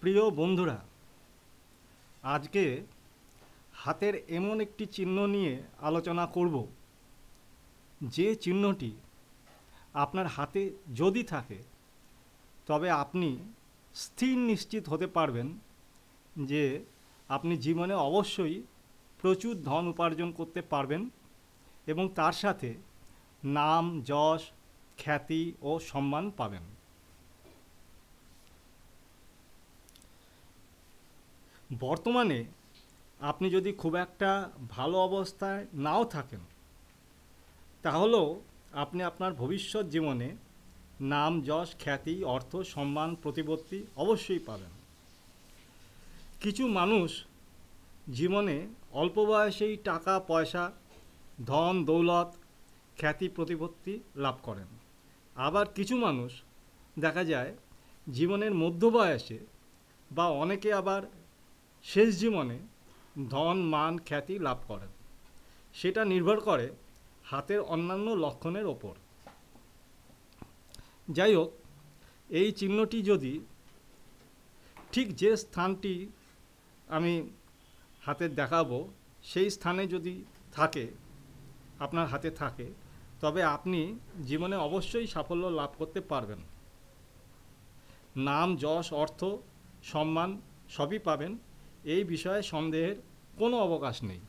প্রিয় বন্ধুরা, আজকে হাতের এমন একটি চিহ্ন নিয়ে আলোচনা করব, যে চিহ্নটি আপনার হাতে যদি থাকে তবে আপনি স্থির নিশ্চিত হতে পারবেন যে আপনি জীবনে অবশ্যই প্রচুর ধন উপার্জন করতে পারবেন এবং তার সাথে নাম, যশ, খ্যাতি ও সম্মান পাবেন। বর্তমানে আপনি যদি খুব একটা ভালো অবস্থায় নাও থাকেন, তাহলেও আপনি আপনার ভবিষ্যৎ জীবনে নাম, যশ, খ্যাতি, অর্থ, সম্মান, প্রতিপত্তি অবশ্যই পাবেন। কিছু মানুষ জীবনে অল্প বয়সেই টাকা পয়সা, ধন দৌলত, খ্যাতি, প্রতিপত্তি লাভ করেন। আবার কিছু মানুষ দেখা যায় জীবনের মধ্য বয়সে বা অনেকে আবার শেষ জীবনে ধন, মান, খ্যাতি লাভ করেন। সেটা নির্ভর করে হাতের অন্যান্য লক্ষণের ওপর। যাই হোক, এই চিহ্নটি যদি ঠিক যে স্থানটি আমি হাতে দেখাবো সেই স্থানে যদি থাকে, আপনার হাতে থাকে, তবে আপনি জীবনে অবশ্যই সাফল্য লাভ করতে পারবেন। নাম, যশ, অর্থ, সম্মান সবই পাবেন, এই বিষয়ে সন্দেহের কোনো অবকাশ নেই।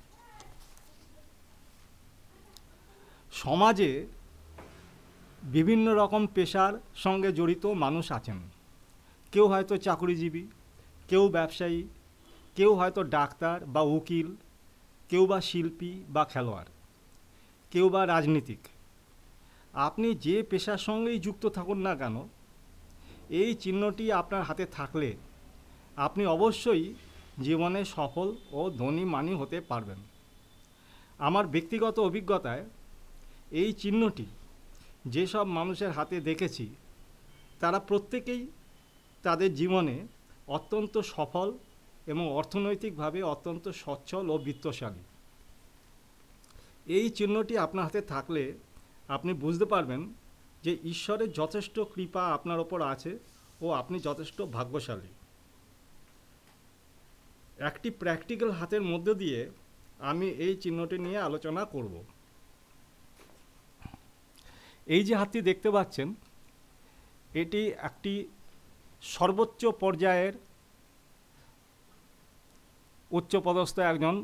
সমাজে বিভিন্ন রকম পেশার সঙ্গে জড়িত মানুষ আছেন। কেউ হয়তো চাকরিজীবী, কেউ ব্যবসায়ী, কেউ হয়তো ডাক্তার বা উকিল, কেউ বা শিল্পী বা খেলোয়াড়, কেউ বা রাজনীতিক। আপনি যে পেশার সঙ্গেই যুক্ত থাকুন না কেন, এই চিহ্নটি আপনার হাতে থাকলে আপনি অবশ্যই জীবনে সফল ও ধনী মানী হতে পারবেন। আমার ব্যক্তিগত অভিজ্ঞতায় এই চিহ্নটি যেসব মানুষের হাতে দেখেছি, তারা প্রত্যেকেই তাদের জীবনে অত্যন্ত সফল এবং অর্থনৈতিকভাবে অত্যন্ত সচ্ছল ও বিত্তশালী। এই চিহ্নটি আপনার হাতে থাকলে আপনি বুঝতে পারবেন যে ঈশ্বরের যথেষ্ট কৃপা আপনার ওপর আছে ও আপনি যথেষ্ট ভাগ্যশালী। একটি প্র্যাকটিক্যাল হাতের মধ্য দিয়ে আমি এই চিহ্নটি নিয়ে আলোচনা করব। এই যে হাতটি দেখতে পাচ্ছেন, এটি একটি সর্বোচ্চ পর্যায়ের উচ্চপদস্থ একজন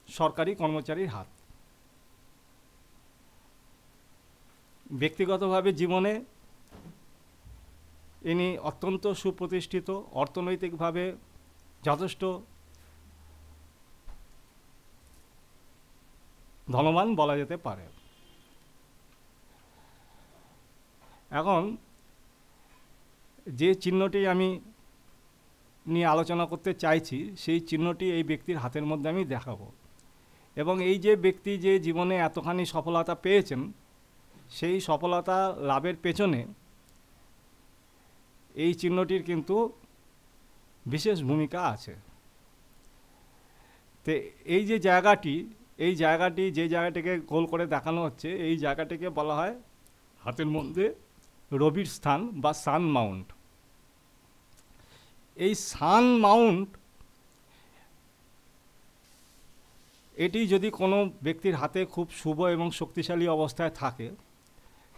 সরকারি কর্মচারীর হাত। ব্যক্তিগতভাবে জীবনে ইনি অত্যন্ত সুপ্রতিষ্ঠিত, অর্থনৈতিকভাবে যথেষ্ট ধনবান বলা যেতে পারে। এখন যে চিহ্নটি আমি নিয়ে আলোচনা করতে চাইছি, সেই চিহ্নটি এই ব্যক্তির হাতের মধ্যে আমি দেখাবো। এবং এই যে ব্যক্তি যে জীবনে এতখানি সফলতা পেয়েছেন, সেই সফলতা লাভের পেছনে এই চিহ্নটির কিন্তু বিশেষ ভূমিকা আছে। তো এই যে জায়গাটি, যে জায়গাটিকে গোল করে দেখানো হচ্ছে, এই জায়গাটিকে বলা হয় হাতের মধ্যে রবির স্থান বা সান মাউন্ট। এই সান মাউন্ট এটি যদি কোনো ব্যক্তির হাতে খুব শুভ এবং শক্তিশালী অবস্থায় থাকে,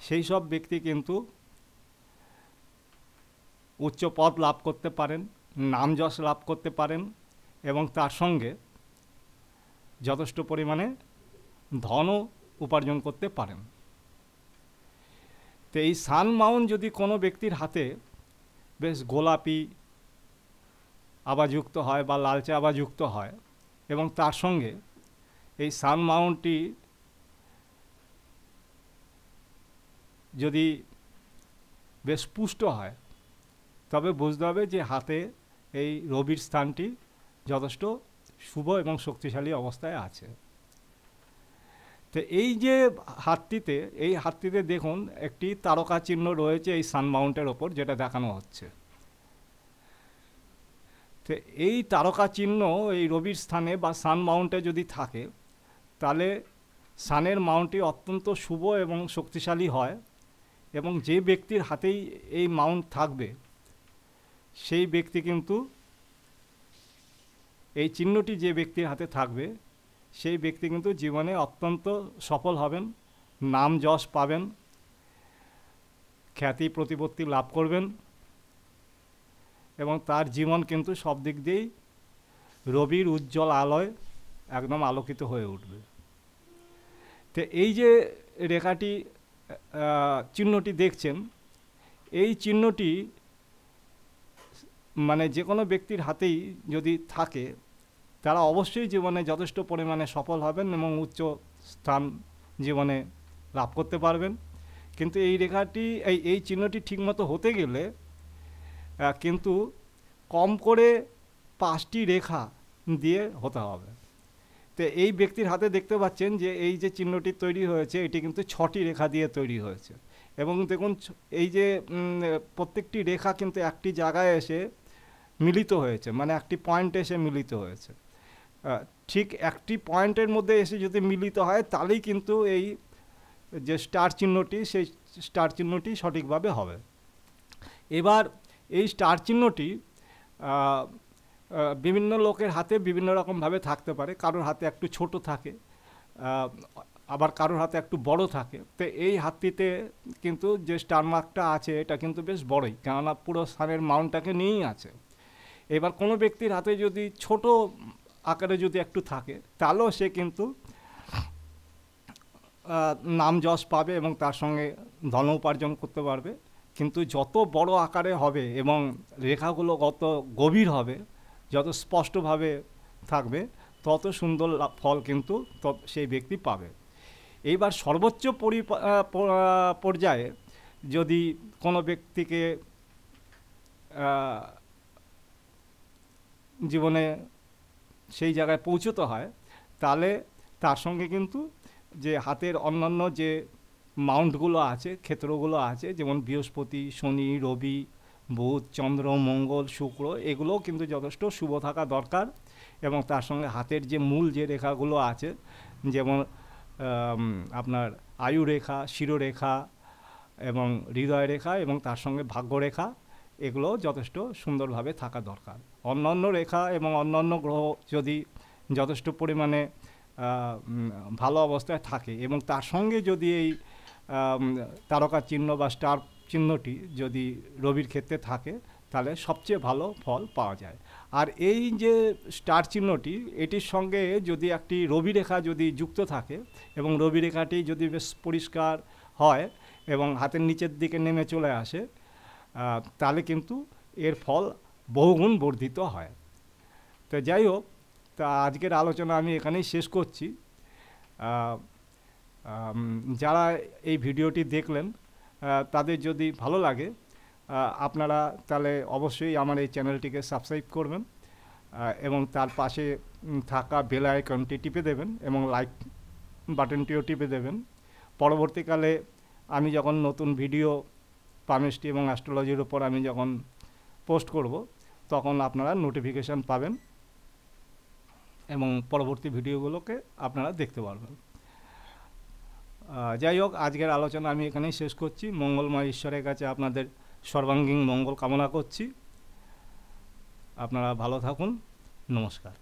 সেই সব ব্যক্তি কিন্তু উচ্চ পদ লাভ করতে পারেন, নাম যশ লাভ করতে পারেন এবং তার সঙ্গে যথেষ্ট পরিমাণে ধনও উপার্জন করতে পারেন। তো এই সান মাউন্ট যদি কোনো ব্যক্তির হাতে বেশ গোলাপি আভাযুক্ত হয় বা লালচে আভাযুক্ত হয় এবং তার সঙ্গে এই সান মাউন্টটি যদি বেশ পুষ্ট হয়, তবে বুঝতে হবে যে হাতে এই রবির স্থানটি যথেষ্ট শুভ এবং শক্তিশালী অবস্থায় আছে। তো এই যে হাতটিতে দেখুন একটি তারকা চিহ্ন রয়েছে এই সান মাউন্টের ওপর, যেটা দেখানো হচ্ছে। তো এই তারকা চিহ্ন এই রবির স্থানে বা সান মাউন্টে যদি থাকে, তাহলে সানের মাউন্টটি অত্যন্ত শুভ এবং শক্তিশালী হয় এবং যে ব্যক্তির হাতেই এই মাউন্ট থাকবে, সেই ব্যক্তি কিন্তু এই চিহ্নটি যে ব্যক্তির হাতে থাকবে সেই ব্যক্তি কিন্তু জীবনে অত্যন্ত সফল হবেন, নাম যশ পাবেন, খ্যাতি প্রতিপত্তি লাভ করবেন এবং তার জীবন কিন্তু সব দিক দিয়েই রবির উজ্জ্বল আলোয় একদম আলোকিত হয়ে উঠবে। তো এই যে রেখাটি চিহ্নটি দেখছেন, এই চিহ্নটি মানে যে কোনো ব্যক্তির হাতেই যদি থাকে তারা অবশ্যই জীবনে যথেষ্ট পরিমাণে সফল হবেন এবং উচ্চ স্থান জীবনে লাভ করতে পারবেন। কিন্তু এই রেখাটি এই চিহ্নটি ঠিকমতো হতে গেলে কিন্তু কম করে 5টি রেখা দিয়ে হতে হবে। তো এই ব্যক্তির হাতে দেখতে পাচ্ছেন যে এই যে চিহ্নটি তৈরি হয়েছে এটি কিন্তু 6টি রেখা দিয়ে তৈরি হয়েছে এবং দেখুন এই যে প্রত্যেকটি রেখা কিন্তু একটি জায়গায় এসে মিলিত হয়েছে, মানে একটি পয়েন্টে এসে মিলিত হয়েছে। ঠিক একটি পয়েন্টের মধ্যে এসে যদি মিলিত হয় তাহলেই কিন্তু এই যে স্টার চিহ্নটি সেই স্টার চিহ্নটি সঠিকভাবে হবে। এবার এই স্টার চিহ্নটি বিভিন্ন লোকের হাতে বিভিন্ন রকমভাবে থাকতে পারে, কারোর হাতে একটু ছোট থাকে, আবার কারোর হাতে একটু বড় থাকে। তো এই হাতটিতে কিন্তু যে স্টার মার্কটা আছে এটা কিন্তু বেশ বড়ই, কেননা পুরো সানের মাউন্টটাকে নিয়েই আছে। এবার কোনো ব্যক্তির হাতে যদি ছোট আকারে যদি একটু থাকে তাহলেও সে কিন্তু নাম যশ পাবে এবং তার সঙ্গে ধন উপার্জন করতে পারবে। কিন্তু যত বড় আকারে হবে এবং রেখাগুলো কত গভীর হবে, যত স্পষ্টভাবে থাকবে, তত সুন্দর ফল কিন্তু সেই ব্যক্তি পাবে। এইবার সর্বোচ্চ পর্যায়ে যদি কোনো ব্যক্তিকে জীবনে সেই জায়গায় পৌঁছতে হয় তাহলে তার সঙ্গে কিন্তু যে হাতের অন্যান্য যে মাউন্টগুলো আছে, ক্ষেত্রগুলো আছে, যেমন বৃহস্পতি, শনি, রবি, বুধ, চন্দ্র, মঙ্গল, শুক্র, এগুলোও কিন্তু যথেষ্ট শুভ থাকা দরকার। এবং তার সঙ্গে হাতের যে মূল যে রেখাগুলো আছে, যেমন আপনার আয়ু রেখা, শিরোরেখা এবং হৃদয় রেখা এবং তার সঙ্গে ভাগ্যরেখা, এগুলো যথেষ্ট সুন্দরভাবে থাকা দরকার। অন্যান্য রেখা এবং অন্যান্য গ্রহ যদি যথেষ্ট পরিমাণে ভালো অবস্থায় থাকে এবং তার সঙ্গে যদি এই তারকা চিহ্ন বা স্টার চিহ্নটি যদি রবির ক্ষেত্রে থাকে তাহলে সবচেয়ে ভালো ফল পাওয়া যায়। আর এই যে স্টার চিহ্নটি, এটির সঙ্গে যদি একটি রবি রেখা যদি যুক্ত থাকে এবং রবি রেখাটি যদি বেশ পরিষ্কার হয় এবং হাতের নিচের দিকে নেমে চলে আসে, তাহলে কিন্তু এর ফল বহুগুণ বর্ধিত হয়। তো যাই হোক, তা আজকের আলোচনা আমি এখানেই শেষ করছি। যারা এই ভিডিওটি দেখলেন তাদের যদি ভালো লাগে আপনারা তাহলে অবশ্যই আমার এই চ্যানেলটিকে সাবস্ক্রাইব করবেন এবং তার পাশে থাকা বেল আইকনটি টিপে দেবেন এবং লাইক বাটনটিও টিপে দেবেন। পরবর্তীকালে আমি যখন নতুন ভিডিও পালমিস্ট্রি এবং অ্যাস্ট্রোলজির উপর আমি যখন পোস্ট করব তখন আপনারা নোটিফিকেশান পাবেন এবং পরবর্তী ভিডিওগুলোকে আপনারা দেখতে পারবেন। যাই হোক, আজকের আলোচনা আমি এখানেই শেষ করছি। মঙ্গলময় ঈশ্বরের কাছে আপনাদের সর্বাঙ্গীন মঙ্গল কামনা করছি। আপনারা ভালো থাকুন। নমস্কার।